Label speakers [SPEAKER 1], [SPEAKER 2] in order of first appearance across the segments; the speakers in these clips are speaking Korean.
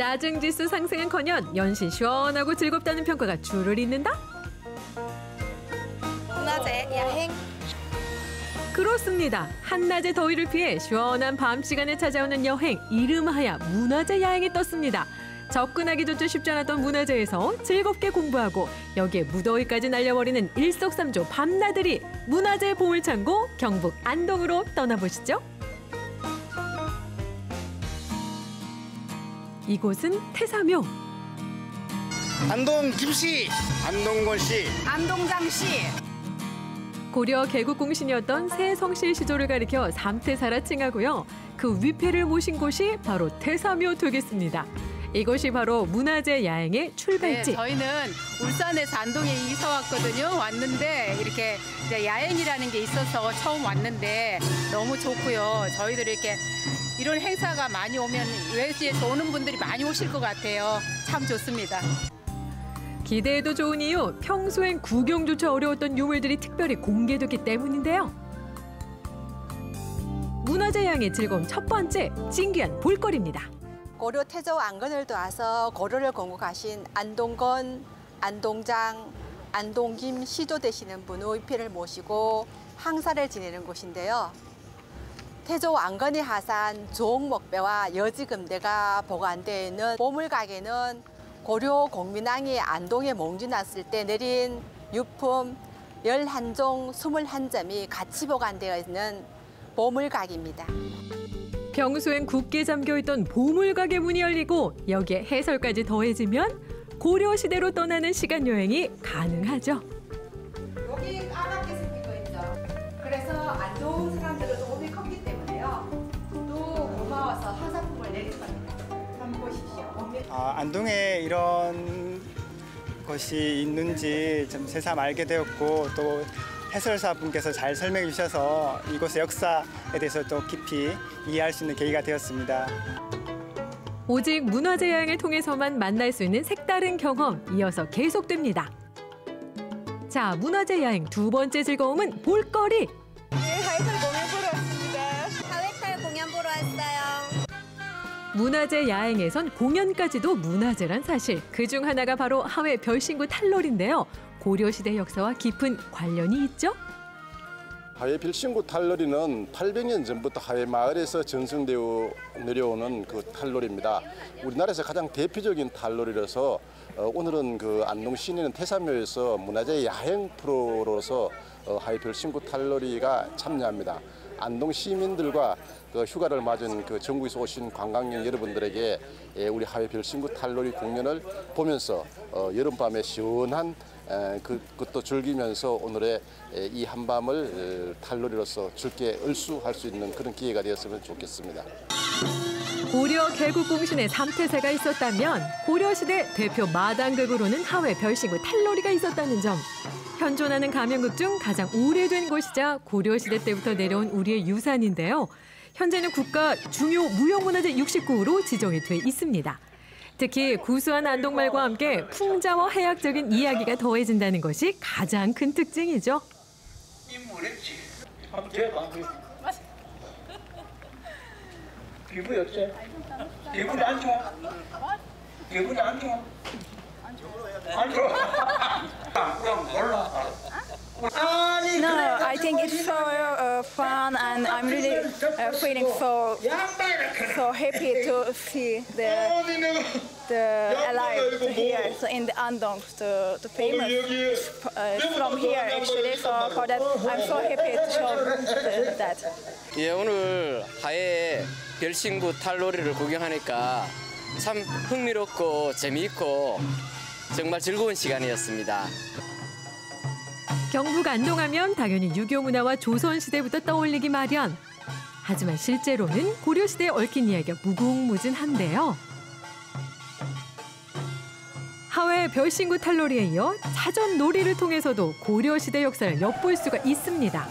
[SPEAKER 1] 짜증지수 상승은커녕 연신 시원하고 즐겁다는 평가가 줄을 잇는다?
[SPEAKER 2] 문화재 야행.
[SPEAKER 1] 그렇습니다. 한낮의 더위를 피해 시원한 밤 시간에 찾아오는 여행, 이름하야 문화재 야행이 떴습니다. 접근하기조차 쉽지 않았던 문화재에서 즐겁게 공부하고 여기에 무더위까지 날려버리는 일석삼조 밤나들이 문화재 보물창고 경북 안동으로 떠나보시죠. 이곳은 태사묘.
[SPEAKER 3] 안동 김씨, 안동권 씨,
[SPEAKER 2] 안동장 씨.
[SPEAKER 1] 고려 개국공신이었던 세성실 시조를 가리켜 삼태사라 칭하고요. 그 위패를 모신 곳이 바로 태사묘 되겠습니다. 이곳이 바로 문화재 야행의 출발지.
[SPEAKER 4] 네, 저희는 울산에서 안동에 이사 왔거든요. 왔는데 이렇게 이제 야행이라는 게 있어서 처음 왔는데 너무 좋고요. 저희들이 이렇게 이런 행사가 많이 오면 외지에서 오는 분들이 많이 오실 것 같아요. 참 좋습니다.
[SPEAKER 1] 기대해도 좋은 이유, 평소엔 구경조차 어려웠던 유물들이 특별히 공개됐기 때문인데요. 문화재 야행의 즐거움 첫 번째, 진귀한 볼거리입니다.
[SPEAKER 2] 고려 태조 안건을 도와서 고려를 건국하신 안동건, 안동장, 안동김 시조 되시는 분의 위패를 모시고 항사를 지내는 곳인데요. 태조 안건이 하사한 조옥목배와 여지금대가 보관되어 있는 보물각에는 고려 공민왕이 안동에 몽진왔을 때 내린 유품 11종 21점이 같이 보관되어 있는 보물각입니다.
[SPEAKER 1] 평소엔 굳게 잠겨있던 보물각의 문이 열리고 여기에 해설까지 더해지면 고려시대로 떠나는 시간여행이 가능하죠.
[SPEAKER 2] 여기 까맣게 생기고 있죠. 그래서 안동 사람들은 몸이 컸기 때문에요. 또 고마워서 하사품을 내린 겁니다. 한번 보십시오.
[SPEAKER 3] 안동에 이런 것이 있는지 좀 새삼 알게 되었고 또 해설사분께서 잘 설명해 주셔서 이곳의 역사에 대해서 또 깊이 이해할 수 있는 계기가 되었습니다.
[SPEAKER 1] 오직 문화재 여행을 통해서만 만날 수 있는 색다른 경험 이어서 계속됩니다. 자, 문화재 여행 두 번째 즐거움은 볼거리.
[SPEAKER 2] 하회탈 공연 보러 왔습니다. 하회탈 공연 보러 왔어요.
[SPEAKER 1] 문화재 야행에선 공연까지도 문화재란 사실. 그중 하나가 바로 하회 별신구 탈놀인데요. 고려시대 역사와 깊은 관련이 있죠?
[SPEAKER 5] 하회 별신구 탈놀이는 800년 전부터 하회 마을에서 전승되어 내려오는 그 탈놀입니다. 우리나라에서 가장 대표적인 탈놀이라서 오늘은 그 안동 시내는 태사묘에서 문화재 야행 프로로서 하회 별신구 탈놀이가 참여합니다. 안동 시민들과 그 휴가를 맞은 그 전국에서 오신 관광객 여러분들에게 우리 하회 별신구 탈놀이 공연을 보면서 여름밤에 시원한 그것도 즐기면서 오늘의 이 한밤을 탈놀이로서 즐게 얼수할 수 있는 그런 기회가 되었으면 좋겠습니다.
[SPEAKER 1] 고려 개국공신에 삼태세가 있었다면 고려시대 대표 마당극으로는 하회 별신구 탈놀이가 있었다는 점. 현존하는 가명극 중 가장 오래된 곳이자 고려시대 때부터 내려온 우리의 유산인데요. 현재는 국가 중요 무형문화재 69호로 지정이 돼 있습니다. 특히 구수한 안동말과 함께 풍자와 해학적인 이야기가 더해진다는 것이 가장 큰 특징이죠.
[SPEAKER 6] 인물했지. 한번 재봐. 기분이 어때? 기분이 안 좋아? 기분이 안 좋아? 안 좋아? 그럼 몰라.
[SPEAKER 7] No, I think it's so fun, and I'm really feeling so happy to see the alive here, so in the Andong, the famous from here actually. So for that, I'm so happy to show that.
[SPEAKER 8] 예, 오늘 하회 별신구 탈놀이를 구경하니까 참 흥미롭고 재미있고 정말 즐거운 시간이었습니다.
[SPEAKER 1] 경북 안동하면 당연히 유교 문화와 조선시대부터 떠올리기 마련. 하지만 실제로는 고려시대에 얽힌 이야기가 무궁무진한데요. 하회 별신구 탈놀이에 이어 사전놀이를 통해서도 고려시대 역사를 엿볼 수가 있습니다.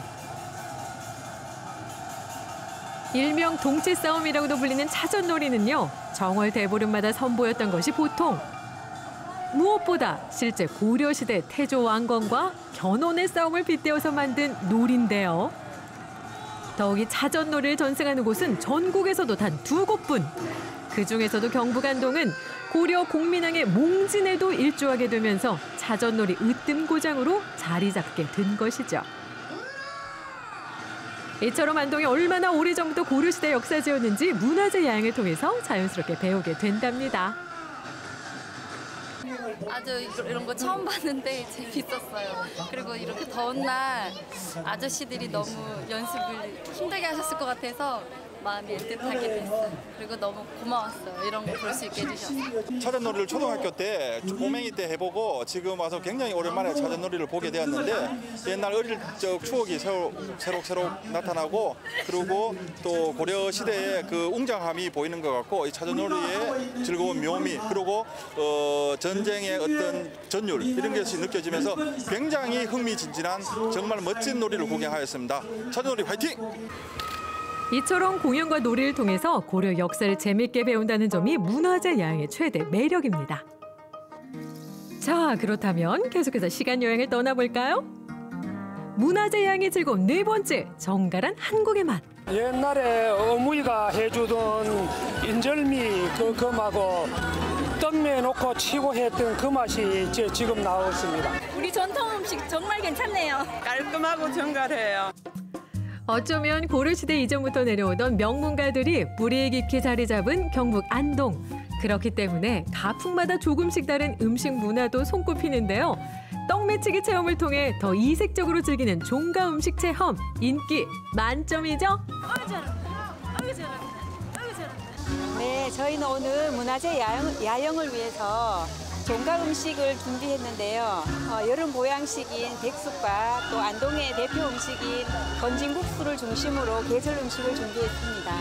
[SPEAKER 1] 일명 동체싸움이라고도 불리는 사전놀이는요. 정월 대보름마다 선보였던 것이 보통. 무엇보다 실제 고려시대 태조 왕건과 견훤의 싸움을 빗대어서 만든 놀인데요. 더욱이 사전놀이를 전승하는 곳은 전국에서도 단 2곳뿐. 그중에서도 경북 안동은 고려 공민왕의 몽진에도 일조하게 되면서 자전놀이 으뜸고장으로 자리 잡게 된 것이죠. 이처럼 안동이 얼마나 오래전부터 고려시대 역사지였는지 문화재 야영을 통해서 자연스럽게 배우게 된답니다.
[SPEAKER 9] 아주 이런 거 처음 봤는데 재밌었어요. 그리고 이렇게 더운 날 아저씨들이 너무 연습을 힘들게 하셨을 것 같아서 마음이 애틋하게 됐어요. 그리고 너무 고마웠어요. 이런 거 볼 수 있게 해주셔서.
[SPEAKER 10] 자전놀이를 초등학교 때, 꼬맹이 때 해보고 지금 와서 굉장히 오랜만에 자전놀이를 보게 되었는데 옛날 어릴 적 추억이 새록새록 나타나고 그리고 또 고려시대의 그 웅장함이 보이는 것 같고 이 자전놀이의 즐거운 묘미 그리고 전쟁의 어떤 전율 이런 것이 느껴지면서 굉장히 흥미진진한 정말 멋진 놀이를 구경하였습니다. 자전놀이 화이팅!
[SPEAKER 1] 이처럼 공연과 놀이를 통해서 고려 역사를 재밌게 배운다는 점이 문화재 야영의 최대 매력입니다. 자, 그렇다면 계속해서 시간 여행을 떠나볼까요? 문화재 야영의 즐거움 네 번째, 정갈한 한국의 맛.
[SPEAKER 11] 옛날에 어머니가 해주던 인절미 그거하고 떡면에 넣고 치고 했던 그 맛이 지금 나왔습니다.
[SPEAKER 7] 우리 전통 음식 정말 괜찮네요.
[SPEAKER 12] 깔끔하고 정갈해요.
[SPEAKER 1] 어쩌면 고려시대 이전부터 내려오던 명문가들이 뿌리 깊게 자리 잡은 경북 안동. 그렇기 때문에 가풍마다 조금씩 다른 음식 문화도 손꼽히는데요. 떡매치기 체험을 통해 더 이색적으로 즐기는 종가 음식 체험. 인기 만점이죠?
[SPEAKER 13] 네, 저희는 오늘 문화재 야영을 위해서 종가 음식을 준비했는데요. 여름 보양식인 백숙과 또 안동의 대표 음식인 건진국수를 중심으로 계절 음식을 준비했습니다.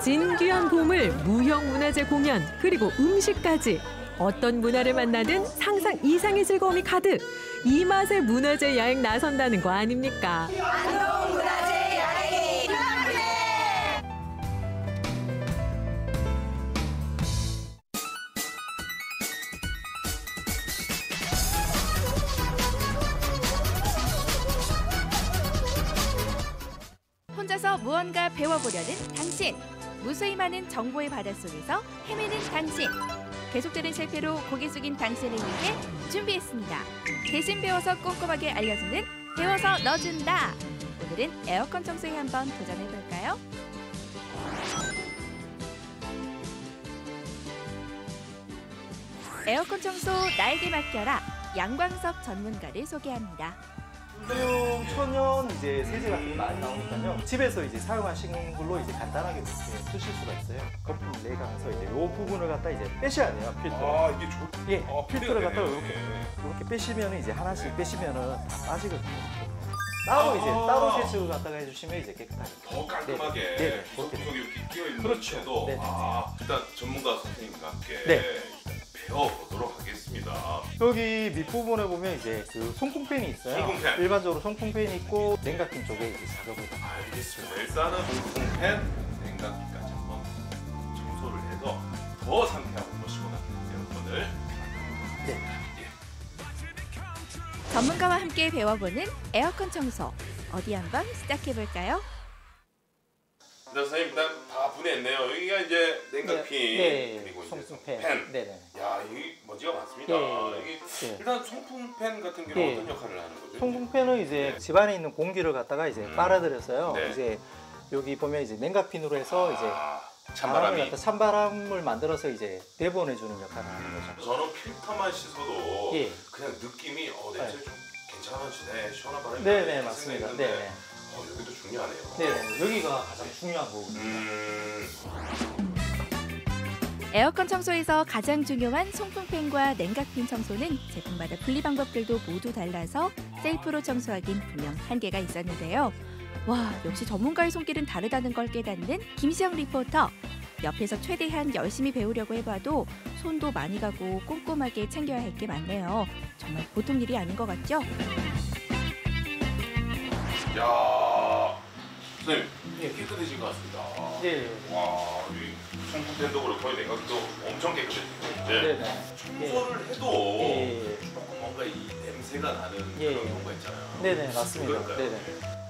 [SPEAKER 1] 진귀한 보물, 무형문화재 공연, 그리고 음식까지. 어떤 문화를 만나든 상상 이상의 즐거움이 가득. 이 맛에 문화재 여행 나선다는 거 아닙니까?
[SPEAKER 2] 안동 문화재 여행이
[SPEAKER 14] 혼자서 무언가 배워보려는 당신. 무수히 많은 정보의 바닷속에서 헤매는 당신. 계속되는 실패로 고개 숙인 당신을 위해 준비했습니다. 대신 배워서 꼼꼼하게 알려주는 배워서 넣어준다. 오늘은 에어컨 청소에 한번 도전해볼까요? 에어컨 청소 나에게 맡겨라. 양광석 전문가를 소개합니다.
[SPEAKER 15] 금융 천연 이제 세제 같은 게 많이 나오니까요. 집에서 이제 사용하시는 걸로 이제 간단하게 이렇게 쓰실 수가 있어요. 거품을 내가면서 이제 요 부분을 갖다 이제 빼셔야 돼요. 필터.
[SPEAKER 16] 이게
[SPEAKER 15] 예, 필터를 갖다가 이렇게 빼시면은 이제 하나씩 빼시면은 빠지거든요. 따로 이제 따로 세척을 갖다가 해주시면 이제 깨끗하게.
[SPEAKER 16] 더 깔끔하게.
[SPEAKER 15] 네,
[SPEAKER 16] 그렇게 이렇게 끼어 있는
[SPEAKER 15] 그렇죠.
[SPEAKER 16] 데도
[SPEAKER 15] 네.
[SPEAKER 16] 일단 전문가 선생님과 함께
[SPEAKER 15] 네.
[SPEAKER 16] 배워보도록 하겠습니다.
[SPEAKER 15] 여기 밑부분에 보면 이제 그 송풍팬이 있어요.
[SPEAKER 16] 송풍팬.
[SPEAKER 15] 일반적으로 송풍팬이 있고 냉각기 쪽에 이제 작업을.
[SPEAKER 16] 알겠습니다. 일단은 송풍팬, 냉각기까지 한번 청소를 해서 더 상쾌하고 더 시원한 에어컨을
[SPEAKER 15] 네.
[SPEAKER 14] 전문가와 함께 배워보는 에어컨 청소. 어디 한번 시작해볼까요?
[SPEAKER 16] 네, 선생님 일단 다 분해했네요. 여기가 이제 냉각핀
[SPEAKER 15] 네.
[SPEAKER 16] 그리고 이제
[SPEAKER 15] 송풍팬.
[SPEAKER 16] 팬.
[SPEAKER 15] 네네.
[SPEAKER 16] 야, 여기 먼지가 많습니다.
[SPEAKER 15] 네.
[SPEAKER 16] 여기
[SPEAKER 15] 네.
[SPEAKER 16] 일단 송풍팬 같은 경우는
[SPEAKER 15] 네.
[SPEAKER 16] 어떤 역할을 하는 거죠?
[SPEAKER 15] 송풍팬은 이제 집안에 있는 공기를 갖다가 이제 빨아들여서요.
[SPEAKER 16] 네.
[SPEAKER 15] 이제 여기 보면 이제 냉각핀으로 해서 이제
[SPEAKER 16] 찬바람이.
[SPEAKER 15] 찬바람을 만들어서 이제 내보내주는 역할을 하는 거죠.
[SPEAKER 16] 저는 필터만 씻어도
[SPEAKER 15] 예.
[SPEAKER 16] 그냥 느낌이 냄새 좀 괜찮아지네, 시원한 바람이
[SPEAKER 15] 네네,
[SPEAKER 16] 나네
[SPEAKER 15] 맞습니다.
[SPEAKER 16] 생각했는데
[SPEAKER 15] 네네.
[SPEAKER 16] 여기도 중요하네요.
[SPEAKER 15] 네, 여기가 가장 중요한 부분입니다.
[SPEAKER 14] 에어컨 청소에서 가장 중요한 송풍팬과 냉각핀 청소는 제품마다 분리 방법들도 모두 달라서 셀프로 청소하긴 분명 한계가 있었는데요. 와, 역시 전문가의 손길은 다르다는 걸 깨닫는 김시영 리포터. 옆에서 최대한 열심히 배우려고 해봐도 손도 많이 가고 꼼꼼하게 챙겨야 할 게 많네요. 정말 보통 일이 아닌 것 같죠?
[SPEAKER 16] 야, 선생님 깨끗해진 것 같습니다.
[SPEAKER 15] 네.
[SPEAKER 16] 와, 이 송풍팬도 그렇고 냉각기도 엄청 깨끗해지고 이제 청소를 해도
[SPEAKER 15] 예.
[SPEAKER 16] 조금 뭔가 이 냄새가 나는
[SPEAKER 15] 예.
[SPEAKER 16] 그런 경우가 있잖아요.
[SPEAKER 15] 네네, 맞습니다.
[SPEAKER 16] 그럴까요?
[SPEAKER 15] 네네.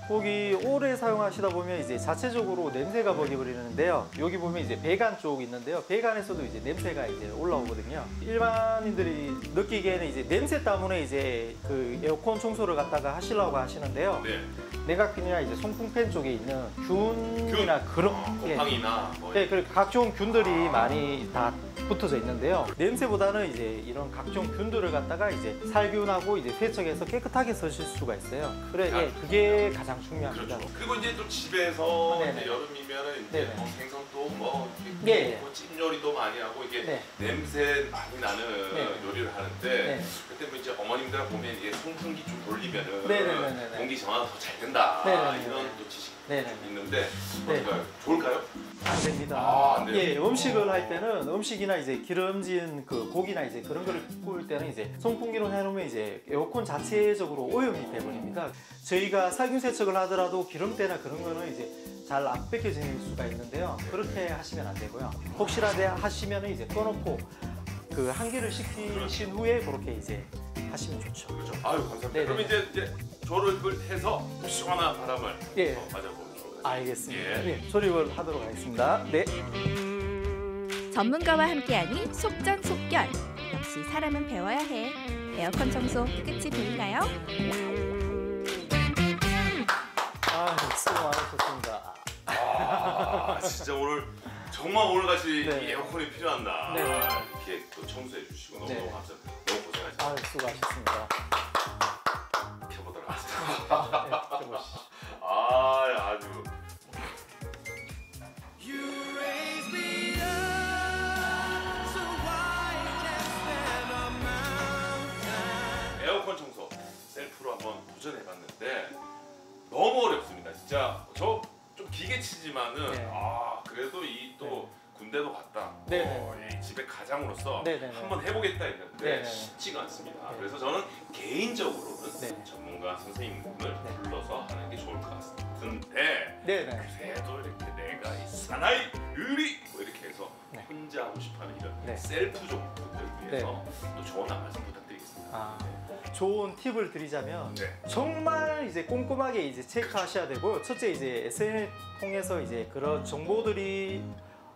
[SPEAKER 15] 고기 오래 사용하시다 보면 이제 자체적으로 냄새가 먹여버리는데요. 여기 보면 이제 배관 쪽 있는데요. 배관에서도 이제 냄새가 이제 올라오거든요. 일반인들이 느끼기에는 이제 냄새 때문에 이제 그 에어컨 청소를 갖다가 하시려고 하시는데요.
[SPEAKER 16] 네.
[SPEAKER 15] 냉각팬이나 이제 송풍팬 쪽에 있는 균이나 그런
[SPEAKER 16] 곰팡이나 뭐
[SPEAKER 15] 네, 그리고 각종 균들이 많이 다 붙어져 있는데요. 냄새보다는 이제 이런 각종 균들을 갖다가 이제 살균하고 이제 세척해서 깨끗하게 쓰실 수가 있어요. 그래, 예, 그게 가장 중요합니다.
[SPEAKER 16] 그렇죠. 그리고 이제 또 집에서
[SPEAKER 15] 네네.
[SPEAKER 16] 이제 여름이면은 이제
[SPEAKER 15] 네네.
[SPEAKER 16] 뭐 생선도 뭐
[SPEAKER 15] 예.
[SPEAKER 16] 뭐 찜 요리도 많이 하고 이게
[SPEAKER 15] 네.
[SPEAKER 16] 냄새 많이 나는
[SPEAKER 15] 네.
[SPEAKER 16] 요리를 하는데
[SPEAKER 15] 네.
[SPEAKER 16] 그때 뭐 이제 어머님들 보면 이게 송풍기 좀 돌리면은
[SPEAKER 15] 네네네네.
[SPEAKER 16] 공기 정화가 더 잘 된다
[SPEAKER 15] 네네네.
[SPEAKER 16] 이런 또 지식이
[SPEAKER 15] 네네.
[SPEAKER 16] 있는데
[SPEAKER 15] 네.
[SPEAKER 16] 어떨까요? 좋을까요?
[SPEAKER 15] 안 됩니다.
[SPEAKER 16] 안 돼요?
[SPEAKER 15] 예, 음식을 할 때는 음식이나 이제 기름진 그 고기나 이제 그런 거를 구울 때는 이제 송풍기로 해놓으면 이제 에어컨 자체적으로 오염이 돼버립니다. 저희가 살균 세척을 하더라도 기름때나 그런 거는 이제 잘 안 뺏겨질 수가 있는데요. 그렇게 하시면 안 되고요. 혹시라도 하시면 이제 꺼놓고 그 환기를 시키신 후에 그렇게 이제 하시면 좋죠.
[SPEAKER 16] 그렇죠. 아유 감사합니다.
[SPEAKER 15] 네네.
[SPEAKER 16] 그럼 이제 조립을 해서 시원한 바람을
[SPEAKER 15] 예.
[SPEAKER 16] 맞아보면 좋을 것 같아요.
[SPEAKER 15] 알겠습니다. 예, 조립을 하도록 하겠습니다. 네.
[SPEAKER 14] 전문가와 함께하니 속전속결. 역시 사람은 배워야 해. 에어컨 청소 끝이 보이나요?
[SPEAKER 15] 아, 수고 많으셨습니다.
[SPEAKER 16] 아 진짜 오늘 정말 오늘같이
[SPEAKER 15] 네.
[SPEAKER 16] 이 에어컨이 필요한 날
[SPEAKER 15] 네.
[SPEAKER 16] 이렇게 또 청소해 주시고 너무
[SPEAKER 15] 네.
[SPEAKER 16] 감사합니다. 너무 고생하셨습니다.
[SPEAKER 15] 아, 수고하셨습니다.
[SPEAKER 16] 켜보도록 하겠습니다.
[SPEAKER 15] 네, 켜보시죠.
[SPEAKER 16] 아 아주 에어컨 청소 셀프로 한번 도전해봤는데 너무 어렵습니다. 진짜 저 좀 기계치지만은
[SPEAKER 15] 네.
[SPEAKER 16] 아 그래도 이 또 군대도 갔다
[SPEAKER 15] 네네.
[SPEAKER 16] 이 집의 가장으로서
[SPEAKER 15] 네네네.
[SPEAKER 16] 한번 해보겠다 했는데
[SPEAKER 15] 네네.
[SPEAKER 16] 쉽지가 않습니다.
[SPEAKER 15] 네.
[SPEAKER 16] 그래서 저는 개인적으로는
[SPEAKER 15] 네.
[SPEAKER 16] 전문가 선생님을 불러서 하는 게 좋을 것 같은데
[SPEAKER 15] 네네.
[SPEAKER 16] 그래도 이렇게 내가 이 사나이 의리 뭐 이렇게 해서
[SPEAKER 15] 네.
[SPEAKER 16] 혼자 하고 싶어하는 이런
[SPEAKER 15] 네.
[SPEAKER 16] 셀프 종분들 위해서 또 좋은 말씀 부탁드리겠습니다.
[SPEAKER 15] 아, 좋은 팁을 드리자면
[SPEAKER 16] 네.
[SPEAKER 15] 정말 이제 꼼꼼하게 이제 체크하셔야 되고, 첫째 이제 SNS 통해서 이제 그런 정보들이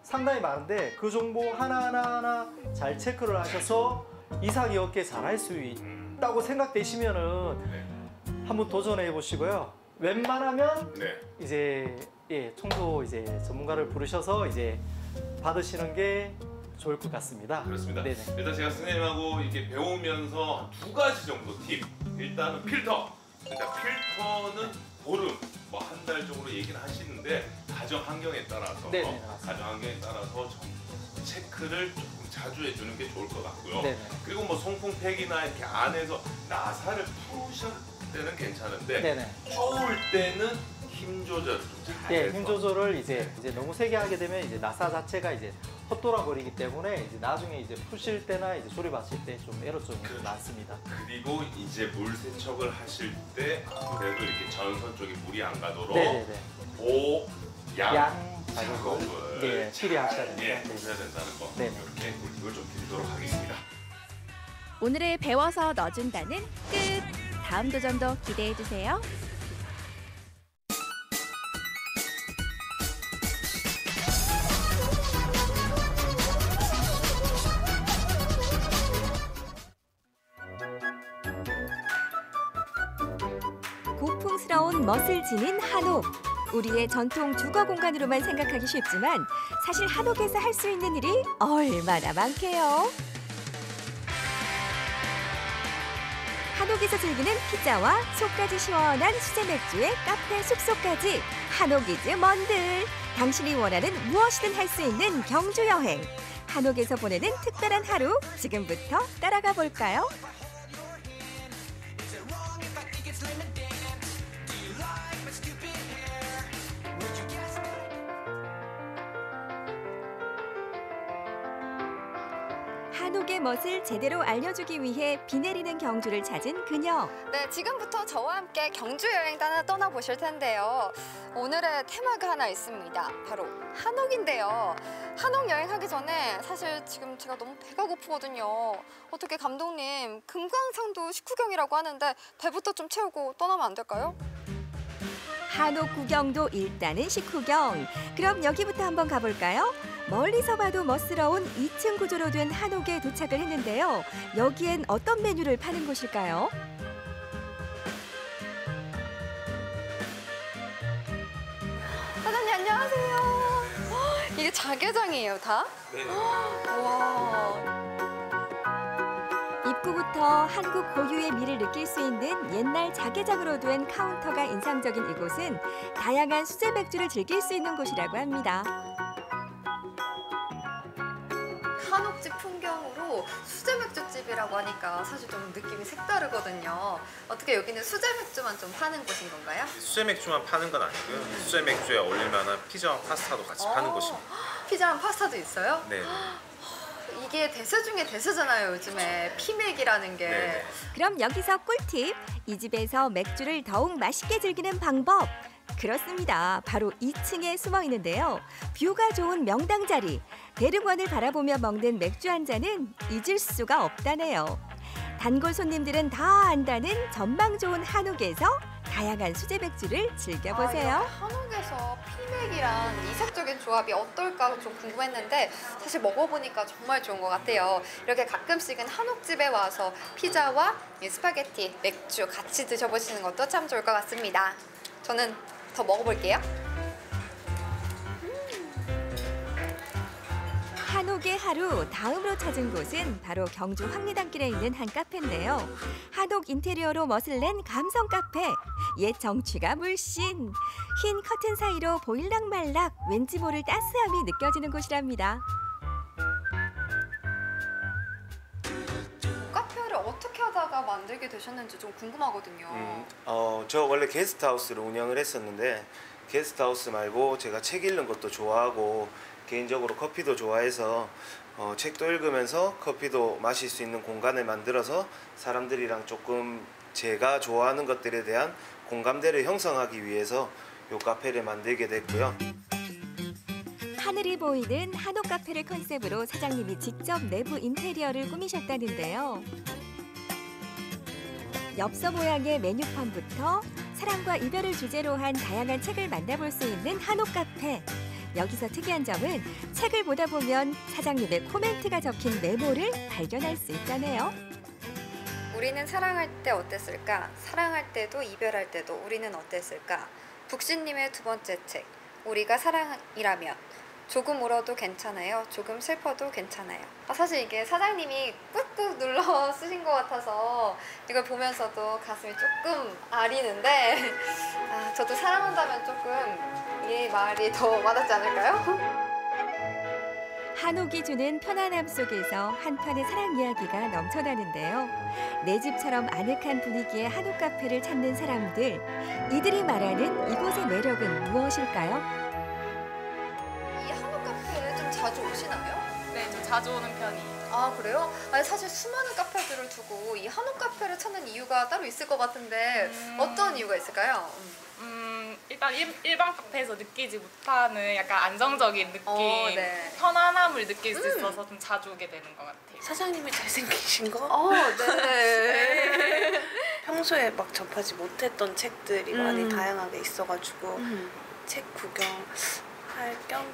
[SPEAKER 15] 상당히 많은데 그 정보 하나하나 잘 체크를 하셔서 이상이 없게 잘할 수 있다고 생각되시면은
[SPEAKER 16] 네.
[SPEAKER 15] 한번 도전해 보시고요. 웬만하면
[SPEAKER 16] 네.
[SPEAKER 15] 이제 청소 이제 전문가를 부르셔서 이제 받으시는 게 좋을 것 같습니다.
[SPEAKER 16] 그렇습니다.
[SPEAKER 15] 네네.
[SPEAKER 16] 일단 제가 선생님하고 이렇게 배우면서 두 가지 정도 팁. 일단은 필터. 그러니까 필터는 보름, 뭐 한 달 정도 얘기는 하시는데 가정 환경에 따라서
[SPEAKER 15] 네네, 맞습니다.
[SPEAKER 16] 가정 환경에 따라서 체크를 조금 자주 해주는 게 좋을 것 같고요.
[SPEAKER 15] 네네.
[SPEAKER 16] 그리고 뭐 송풍팩이나 이렇게 안에서 나사를 푸실 때는 괜찮은데
[SPEAKER 15] 네네.
[SPEAKER 16] 추울 때는 힘 조절을 좀
[SPEAKER 15] 예,
[SPEAKER 16] 잘해서
[SPEAKER 15] 힘 조절을 이제 너무 세게 하게 되면 이제 나사 자체가 이제 헛돌아 버리기 때문에 이제 나중에 이제 푸실 때나 이제 조립하실 때 좀 에러점이 많습니다.
[SPEAKER 16] 그리고 이제 물 세척을 하실 때 아무래도 이렇게 전선 쪽에 물이 안 가도록
[SPEAKER 15] 네네네.
[SPEAKER 16] 양
[SPEAKER 15] 작업을
[SPEAKER 16] 작업을
[SPEAKER 15] 네, 필요하셔야 됩니다.
[SPEAKER 16] 예,
[SPEAKER 15] 네.
[SPEAKER 16] 해야 된다는 거
[SPEAKER 15] 네.
[SPEAKER 16] 이렇게 꿀팁을 좀 드리도록 하겠습니다.
[SPEAKER 14] 오늘의 배워서 넣어준다는 끝. 다음 도전도 기대해주세요.
[SPEAKER 17] 고풍스러운 멋을 지닌 한옥. 우리의 전통 주거 공간으로만 생각하기 쉽지만 사실 한옥에서 할 수 있는 일이 얼마나 많게요. 한옥에서 즐기는 피자와 속까지 시원한 수제 맥주에 카페 숙소까지 한옥이즈 먼들. 당신이 원하는 무엇이든 할 수 있는 경주 여행. 한옥에서 보내는 특별한 하루 지금부터 따라가 볼까요? 한옥의 멋을 제대로 알려주기 위해 비 내리는 경주를 찾은 그녀.
[SPEAKER 18] 네, 지금부터 저와 함께 경주 여행단을 떠나보실 텐데요. 오늘의 테마가 하나 있습니다. 바로 한옥인데요. 한옥 여행하기 전에 사실 지금 제가 너무 배가 고프거든요. 어떻게 감독님, 금광산도 식후경이라고 하는데 배부터 좀 채우고 떠나면 안 될까요?
[SPEAKER 17] 한옥 구경도 일단은 식후경. 그럼 여기부터 한번 가볼까요? 멀리서 봐도 멋스러운 2층 구조로 된 한옥에 도착을 했는데요. 여기엔 어떤 메뉴를 파는 곳일까요?
[SPEAKER 18] 사장님 안녕하세요. 이게 자개장이에요, 다?
[SPEAKER 16] 네.
[SPEAKER 18] 와.
[SPEAKER 17] 입구부터 한국 고유의 미를 느낄 수 있는 옛날 자개장으로 된 카운터가 인상적인 이곳은 다양한 수제 맥주를 즐길 수 있는 곳이라고 합니다.
[SPEAKER 18] 한옥집 풍경으로 수제 맥주집이라고 하니까 사실 좀 느낌이 색다르거든요. 어떻게 여기는 수제 맥주만 좀 파는 곳인 건가요?
[SPEAKER 19] 수제 맥주만 파는 건 아니고요. 수제 맥주에 어울릴 만한 피자와 파스타도 같이 파는 곳입니다.
[SPEAKER 18] 피자랑 파스타도 있어요?
[SPEAKER 19] 네.
[SPEAKER 18] 이게 대세 중에 대세잖아요, 요즘에. 피맥이라는 게.
[SPEAKER 19] 네네.
[SPEAKER 17] 그럼 여기서 꿀팁! 이 집에서 맥주를 더욱 맛있게 즐기는 방법! 그렇습니다. 바로 2층에 숨어 있는데요. 뷰가 좋은 명당 자리. 대릉원을 바라보며 먹는 맥주 한 잔은 잊을 수가 없다네요. 단골 손님들은 다 안다는 전망 좋은 한옥에서 다양한 수제 맥주를 즐겨보세요.
[SPEAKER 18] 한옥에서 피맥이랑 이색적인 조합이 어떨까 좀 궁금했는데 사실 먹어보니까 정말 좋은 것 같아요. 이렇게 가끔씩은 한옥집에 와서 피자와 스파게티, 맥주 같이 드셔보시는 것도 참 좋을 것 같습니다. 저는 더 먹어볼게요.
[SPEAKER 17] 한옥의 하루 다음으로 찾은 곳은 바로 경주 황리단길에 있는 한 카페인데요. 한옥 인테리어로 멋을 낸 감성 카페. 옛 정취가 물씬. 흰 커튼 사이로 보일락말락 왠지 모를 따스함이 느껴지는 곳이랍니다.
[SPEAKER 18] 카페를 어떻게 하다가 만들게 되셨는지 좀 궁금하거든요.
[SPEAKER 20] 저 원래 게스트하우스를 운영을 했었는데 게스트하우스 말고 제가 책 읽는 것도 좋아하고 개인적으로 커피도 좋아해서 책도 읽으면서 커피도 마실 수 있는 공간을 만들어서 사람들이랑 조금 제가 좋아하는 것들에 대한 공감대를 형성하기 위해서 이 카페를 만들게 됐고요.
[SPEAKER 17] 하늘이 보이는 한옥 카페를 컨셉으로 사장님이 직접 내부 인테리어를 꾸미셨다는데요. 엽서 모양의 메뉴판부터 사랑과 이별을 주제로 한 다양한 책을 만나볼 수 있는 한옥 카페. 여기서 특이한 점은 책을 보다 보면 사장님의 코멘트가 적힌 메모를 발견할 수 있다네요.
[SPEAKER 18] 우리는 사랑할 때 어땠을까? 사랑할 때도 이별할 때도 우리는 어땠을까? 북신님의 두 번째 책, 우리가 사랑이라면. 조금 울어도 괜찮아요. 조금 슬퍼도 괜찮아요. 사실 이게 사장님이 꾹꾹 눌러 쓰신 것 같아서 이걸 보면서도 가슴이 조금 아리는데 저도 사랑한다면 조금 이 말이 더 와닿지 않을까요?
[SPEAKER 17] 한옥이 주는 편안함 속에서 한 편의 사랑 이야기가 넘쳐나는데요. 내 집처럼 아늑한 분위기의 한옥 카페를 찾는 사람들. 이들이 말하는 이곳의 매력은 무엇일까요?
[SPEAKER 18] 자주 오시나요?
[SPEAKER 21] 네, 좀 자주 오는 편이에요.
[SPEAKER 18] 아, 그래요? 아니, 사실 수많은 카페들을 두고 이 한옥 카페를 찾는 이유가 따로 있을 것 같은데 어떤 이유가 있을까요?
[SPEAKER 21] 일단 일반 카페에서 느끼지 못하는 약간 안정적인 느낌,
[SPEAKER 18] 네.
[SPEAKER 21] 편안함을 느낄 수 있어서 좀 자주 오게 되는 것 같아요.
[SPEAKER 12] 사장님이 잘생기신 거?
[SPEAKER 18] 네.
[SPEAKER 12] 평소에 막 접하지 못했던 책들이 많이 다양하게 있어가지고 책 구경할 겸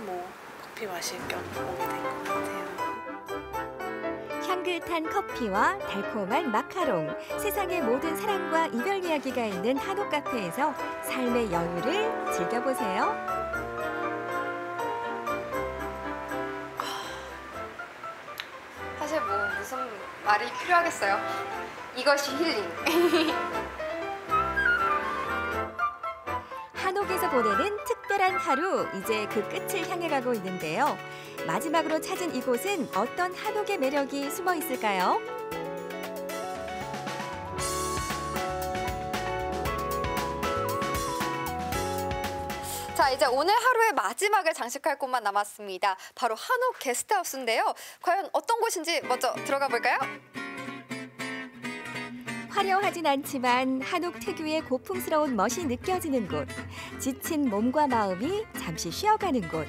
[SPEAKER 12] 커피 마실 겸 오게 된 것 같아요.
[SPEAKER 17] 향긋한 커피와 달콤한 마카롱, 세상의 모든 사랑과 이별 이야기가 있는 한옥 카페에서 삶의 여유를 즐겨보세요.
[SPEAKER 18] 사실 무슨 말이 필요하겠어요. 이것이 힐링.
[SPEAKER 17] 한옥에서 보내는 특별한 하루, 이제 그 끝을 향해 가고 있는데요. 마지막으로 찾은 이곳은 어떤 한옥의 매력이 숨어 있을까요?
[SPEAKER 18] 자, 이제 오늘 하루의 마지막을 장식할 곳만 남았습니다. 바로 한옥 게스트하우스인데요. 과연 어떤 곳인지 먼저 들어가 볼까요?
[SPEAKER 17] 화려하진 않지만 한옥 특유의 고풍스러운 멋이 느껴지는 곳. 지친 몸과 마음이 잠시 쉬어가는 곳.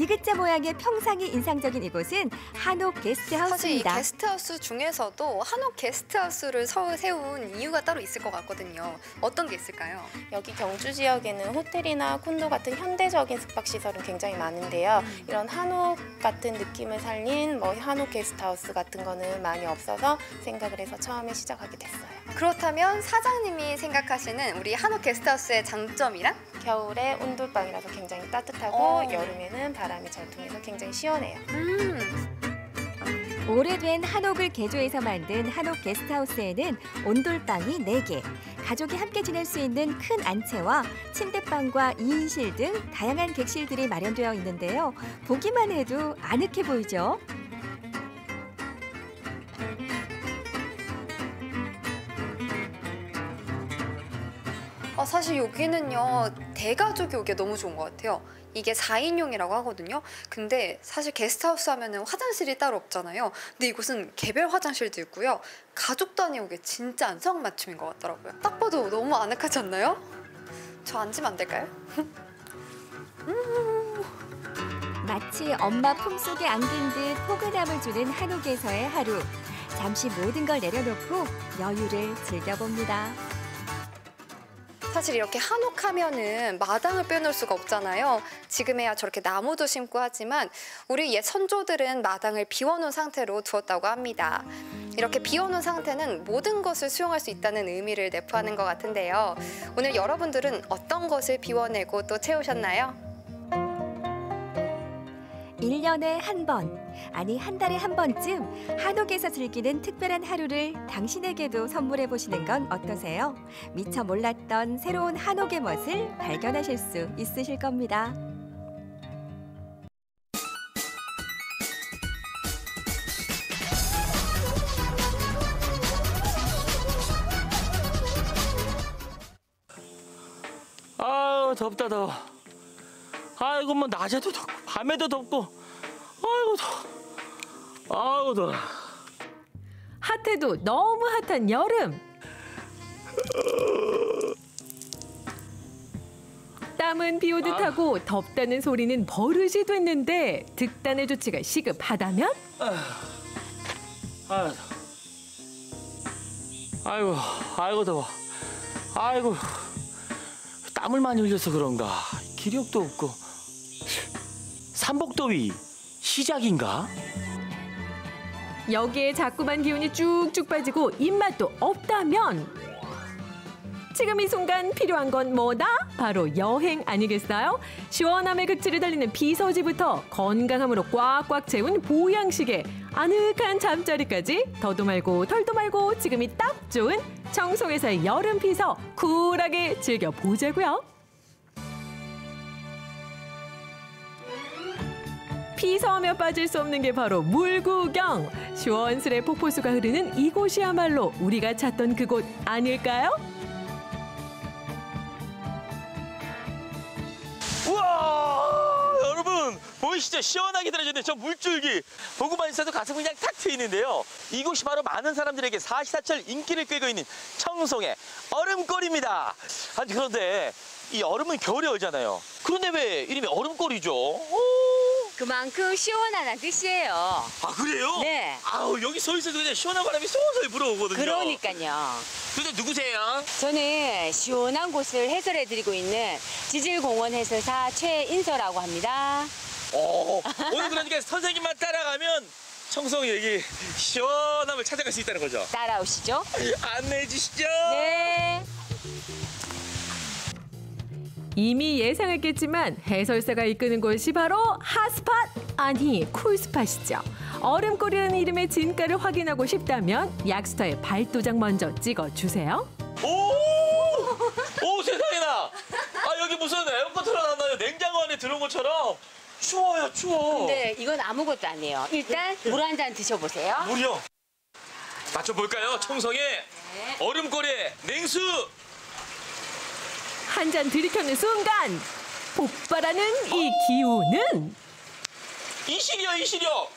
[SPEAKER 17] 디귿자 모양의 평상이 인상적인 이곳은 한옥
[SPEAKER 18] 사실 이
[SPEAKER 17] 게스트하우스입니다.
[SPEAKER 18] 게스트하우스 중에서도 한옥 게스트하우스를 세운 이유가 따로 있을 것 같거든요. 어떤 게 있을까요?
[SPEAKER 12] 여기 경주 지역에는 호텔이나 콘도 같은 현대적인 숙박시설은 굉장히 많은데요. 이런 한옥 같은 느낌을 살린 한옥 게스트하우스 같은 거는 많이 없어서 생각을 해서 처음에 시작하게 됐어요.
[SPEAKER 18] 그렇다면 사장님이 생각하시는 우리 한옥 게스트하우스의 장점이란?
[SPEAKER 12] 겨울에 온돌방이라서 굉장히 따뜻하고 여름에는 바람이 잘 통해서 굉장히 시원해요.
[SPEAKER 17] 오래된 한옥을 개조해서 만든 한옥 게스트하우스에는 온돌방이 4개, 가족이 함께 지낼 수 있는 큰 안채와 침대방과 2인실 등 다양한 객실들이 마련되어 있는데요. 보기만 해도 아늑해 보이죠?
[SPEAKER 18] 사실 여기는요, 대가족이 오기에 너무 좋은 것 같아요. 이게 4인용이라고 하거든요. 근데 사실 게스트하우스 하면은 화장실이 따로 없잖아요. 근데 이곳은 개별 화장실도 있고요. 가족 단위 오기에 진짜 안성맞춤인 것 같더라고요. 딱 봐도 너무 아늑하지 않나요? 저 앉으면 안 될까요?
[SPEAKER 17] 마치 엄마 품속에 안긴 듯 포근함을 주는 한옥에서의 하루. 잠시 모든 걸 내려놓고 여유를 즐겨봅니다.
[SPEAKER 18] 사실 이렇게 한옥하면은 마당을 빼놓을 수가 없잖아요. 지금에야 저렇게 나무도 심고 하지만 우리 옛 선조들은 마당을 비워놓은 상태로 두었다고 합니다. 이렇게 비워놓은 상태는 모든 것을 수용할 수 있다는 의미를 내포하는 것 같은데요. 오늘 여러분들은 어떤 것을 비워내고 또 채우셨나요?
[SPEAKER 17] 1년에 한 번, 아니 한 달에 한 번쯤 한옥에서 즐기는 특별한 하루를 당신에게도 선물해 보시는 건 어떠세요? 미처 몰랐던 새로운 한옥의 멋을 발견하실 수 있으실 겁니다.
[SPEAKER 4] 아유 덥다 더워. 아이고 뭐 낮에도 덥고 밤에도 덥고 아이고 더워. 아이고 더워.
[SPEAKER 1] 핫해도 너무 핫한 여름. 땀은 비오듯 하고 덥다는 소리는 버릇이 됐는데 득단의 조치가 시급하다면?
[SPEAKER 4] 아이고 더워. 아이고 땀을 많이 흘려서 그런가 기력도 없고 삼복더위 시작인가?
[SPEAKER 1] 여기에 자꾸만 기운이 쭉쭉 빠지고 입맛도 없다면 지금 이 순간 필요한 건 뭐다? 바로 여행 아니겠어요? 시원함의 극치를 달리는 비서지부터 건강함으로 꽉꽉 채운 보양식에 아늑한 잠자리까지 더도 말고 덜도 말고 지금이 딱 좋은 청송에서의 여름 비서 쿨하게 즐겨보자고요. 피서하며 빠질 수 없는 게 바로 물구경. 시원스레 폭포수가 흐르는 이곳이야말로 우리가 찾던 그곳 아닐까요?
[SPEAKER 4] 우와 여러분 보이시죠? 시원하게 들어주는 저 물줄기 보고만 있어도 가슴이 그냥 탁 트이는데요. 이곳이 바로 많은 사람들에게 사시사철 인기를 끌고 있는 청송의 얼음골입니다. 아니 그런데 이 얼음은 겨울에 얼잖아요. 그런데 왜 이름이 얼음골이죠?
[SPEAKER 22] 그만큼 시원하다는 뜻이에요.
[SPEAKER 4] 아 그래요?
[SPEAKER 22] 네.
[SPEAKER 4] 아우 여기 서 있어도 그냥 시원한 바람이 솔솔 불어오거든요.
[SPEAKER 22] 그러니까요.
[SPEAKER 4] 근데 누구세요?
[SPEAKER 22] 저는 시원한 곳을 해설해드리고 있는 지질공원 해설사 최인서라고 합니다.
[SPEAKER 4] 오늘 그러니까 선생님만 따라가면 청송 여기 시원함을 찾아갈 수 있다는 거죠?
[SPEAKER 22] 따라오시죠.
[SPEAKER 4] 안내해 주시죠.
[SPEAKER 22] 네.
[SPEAKER 1] 이미 예상했겠지만 해설사가 이끄는 곳이 바로 핫스팟 아니 쿨스팟이죠. 얼음골이라는 이름의 진가를 확인하고 싶다면 약수터에 발도장 먼저 찍어주세요.
[SPEAKER 4] 오 세상에나. 아 여기 무슨 에어컨 틀어놨나요? 냉장고 안에 들어온 것처럼 추워요 추워.
[SPEAKER 22] 근데 이건 아무것도 아니에요. 일단 물 한 잔 드셔보세요.
[SPEAKER 4] 물이요? 맞춰볼까요? 청송의 얼음골의 냉수.
[SPEAKER 1] 한 잔 들이켜는 순간 폭발하는 이 기운은
[SPEAKER 4] 이시리요 이시리요.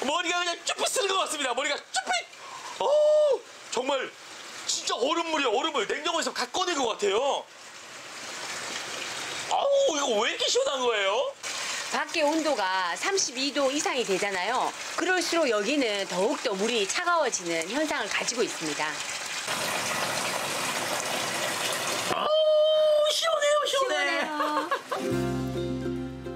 [SPEAKER 4] 머리가 그냥 쭈뼛 쓰는 것 같습니다. 머리가 쭈뼛. 정말 진짜 얼음물이에요. 얼음물 냉장고에서 갓 꺼낸 것 같아요. 아우 이거 왜 이렇게 시원한 거예요?
[SPEAKER 22] 밖에 온도가 32도 이상이 되잖아요. 그럴수록 여기는 더욱더 물이 차가워지는 현상을 가지고 있습니다.
[SPEAKER 4] 시원해요.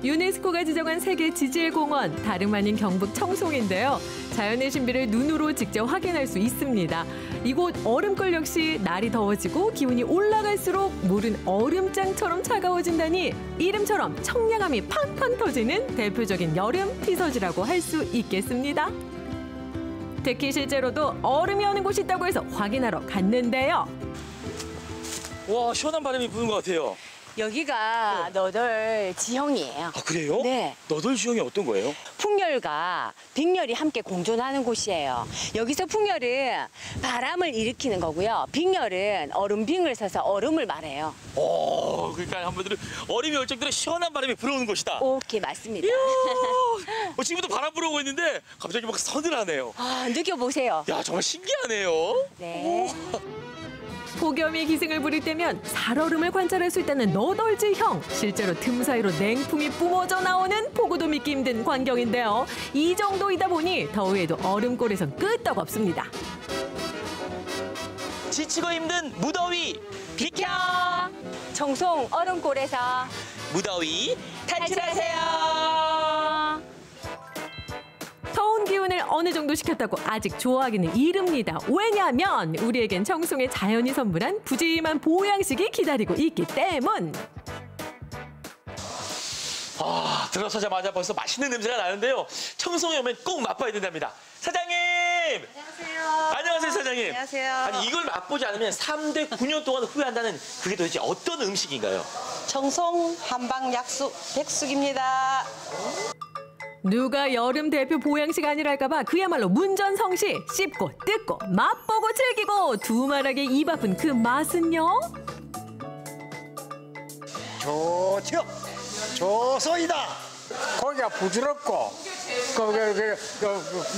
[SPEAKER 1] 유네스코가 지정한 세계 지질공원, 다름 아닌 경북 청송인데요. 자연의 신비를 눈으로 직접 확인할 수 있습니다. 이곳 얼음굴 역시 날이 더워지고 기온이 올라갈수록 물은 얼음장처럼 차가워진다니 이름처럼 청량함이 팡팡 터지는 대표적인 여름 피서지라고 할 수 있겠습니다. 특히 실제로도 얼음이 오는 곳이 있다고 해서 확인하러 갔는데요.
[SPEAKER 4] 와, 시원한 바람이 부는 것 같아요.
[SPEAKER 22] 여기가 너덜 지형이에요.
[SPEAKER 4] 아, 그래요?
[SPEAKER 22] 네.
[SPEAKER 4] 너덜 지형이 어떤 거예요?
[SPEAKER 22] 풍열과 빅열이 함께 공존하는 곳이에요. 여기서 풍열은 바람을 일으키는 거고요. 빅열은 얼음빙을 써서 얼음을 말해요.
[SPEAKER 4] 그러니까 한번들은 얼음이 얼적들어 시원한 바람이 불어오는 곳이다.
[SPEAKER 22] 오케이, 맞습니다.
[SPEAKER 4] 지금부터 바람 불어오고 있는데 갑자기 막 서늘하네요.
[SPEAKER 22] 느껴보세요.
[SPEAKER 4] 야, 정말 신기하네요.
[SPEAKER 22] 네.
[SPEAKER 1] 폭염이 기승을 부릴 때면 살얼음을 관찰할 수 있다는 너덜지형. 실제로 틈 사이로 냉풍이 뿜어져 나오는 보고도 믿기 힘든 광경인데요. 이 정도이다 보니 더위에도 얼음골에선 끄떡없습니다.
[SPEAKER 4] 지치고 힘든 무더위 비켜!
[SPEAKER 22] 청송 얼음골에서
[SPEAKER 4] 무더위 탈출하세요!
[SPEAKER 1] 더운 기운을 어느 정도 식혔다고 아직 좋아하기는 이릅니다. 왜냐하면 우리에겐 청송의 자연이 선물한 푸짐한 보양식이 기다리고 있기 때문.
[SPEAKER 4] 들어서자마자 벌써 맛있는 냄새가 나는데요. 청송에 오면 꼭 맛봐야 된답니다. 사장님!
[SPEAKER 3] 안녕하세요.
[SPEAKER 4] 안녕하세요, 사장님.
[SPEAKER 3] 안녕하세요.
[SPEAKER 4] 아니, 이걸 맛보지 않으면 3대 9년 동안 후회한다는 그게 도대체 어떤 음식인가요?
[SPEAKER 3] 청송 한방 약수 백숙입니다.
[SPEAKER 1] 누가 여름 대표 보양식 아니랄까봐 그야말로 문전성시. 씹고 뜯고 맛보고 즐기고 두말하게 입 아픈 그 맛은요?
[SPEAKER 5] 좋죠. 좋소이다. 고기가 부드럽고